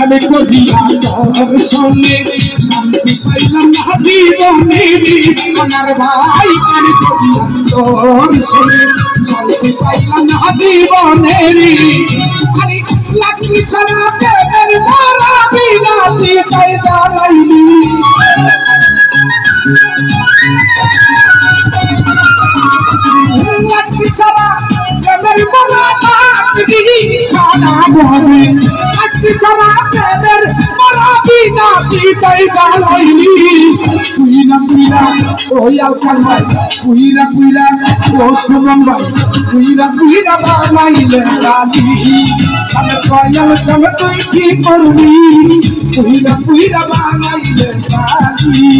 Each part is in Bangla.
আমি করিয়া তোর সঙ্গে শান্তি পাইলাম না জীবনে আমার ভাই আমি করিয়া তোর সঙ্গে শান্তি পাইলাম না জীবনে আরে লাগি ছাড়া প্রেমের মারা বিনা চিতাই জ্বালাইনি লাগি ছাড়া প্রেমের মারা ছাড়া বলে লাগি ছাড়া প্রেমের মারা বিনা চিতাই জ্বালাইনি কুইরা কুইরা ওই আলকান ভাই কুইরা কুইরা ও সুমন ভাই কুইরা কুইরা বানাইলে গালি আমি কয়াল চলে তুই কি করবি কুইরা কুইরা বানাইলে গালি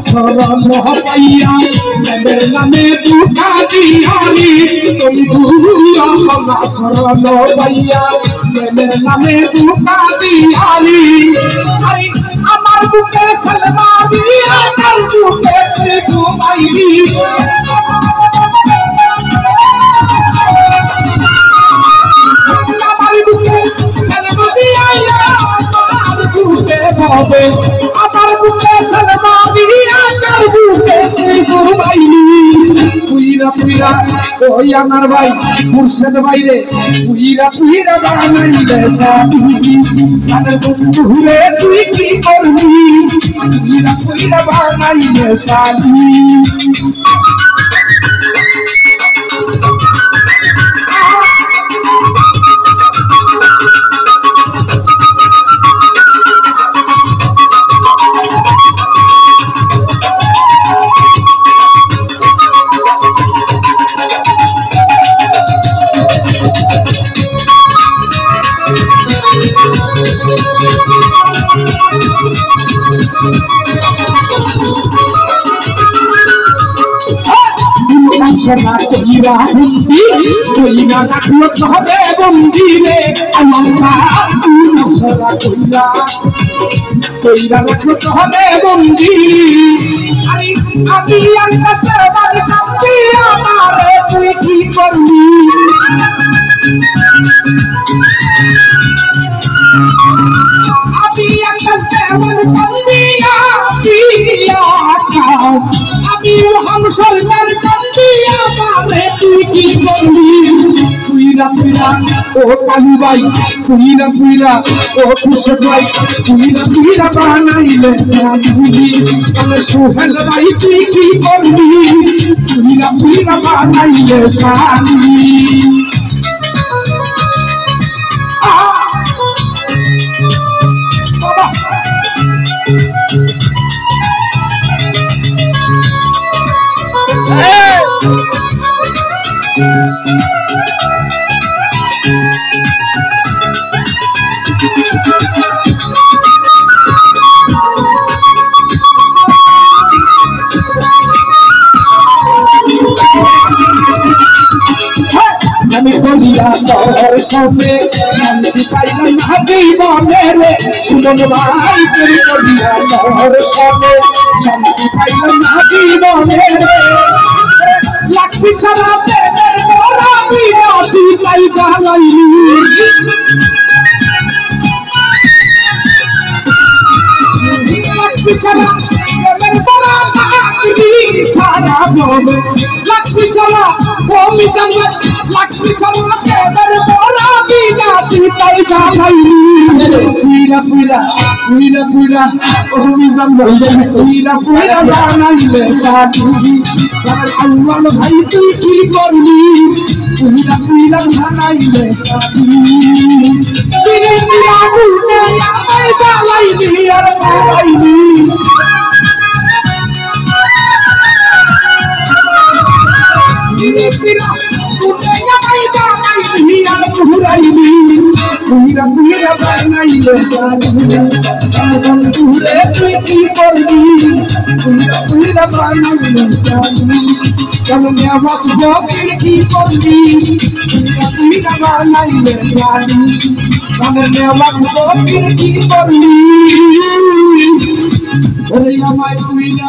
সরল পাইয়া প্রেমের নামে দুটা দিয়ালি তুমি ভুলা সরল পাইয়া প্রেমের নামে দুটা দিয়ালি আরে আমার বুকে সালমা দিয়া তার বুকে ঘুমাইলি আমার বুকে সালমা দিয়া আমার বুকে হবে আমার বুকে সালমা ওই আমার ভাই মুর্শেদ বাইরে পুইরা পুইরা বানাইলে সাথী বন্ধু রে তুই কি করবি পুইরা পুইরা বানাইলে সাথী সভা কইরা বন্দি কইরা রাখলো হবে বন্দি রে আমার সভা কইরা রাখলো হবে বন্দি আরে আমি একটা সেবার কান্দি আমারে তুই কি করবি আমি একটা সেবার কান্দি আমি হাম সরকার কান্দি আমারে তুই কি করবি পুইরা পুইরা ও কালু ভাই পুইরা পুইরা ও খুশদ ভাই পুইরা পুইরা বানাইলে সাথী তাহলে সোহেল ভাই তুই কি করবি পুইরা পুইরা বানাইলে সাথী আমি করিয়া তোর সঙ্গে শান্তি পাইলাম না জীবনে রে সুমন ভাই তুই করিয়া তোর সঙ্গে শান্তি পাইলাম না জীবনে রে লাগবি ছাড়া প্রেমের মোরা বিনা চিতাই জ্বালাইলি লাগবি ছাড়া প্রেমের মোরা ছাড়া বলে লাগবি ছাড়া ও মিশন লাগবি ছাড়া প্রেমের মোরা বিনা চিতাই জ্বালাইলি পুইরা পুইরা পুইরা পুইরা ও মিশন পুইরা পুইরা বানাইলে সাথী আল্লাহ ভাই তুই কি করবি পুইরা পুইরা বানাইলে সাথী দিনে দিনে আগুনে আমায় জ্বালাইলি আর জ্বালাইলি দিনে দিনে আগুনে আমায় বানাইলি আর ঘুরাইলি তুইরা তুইরা বানাইলে জাদু বন্ধুরে তুই কি করবি তুইরা তুইরা বানাইলে জাদু কেমনে আমার বকের কি করবি তুইরা তুইরা বানাইলে জাদু কেমনে আমার বকের কি করবি ওরে আমায় তুইরা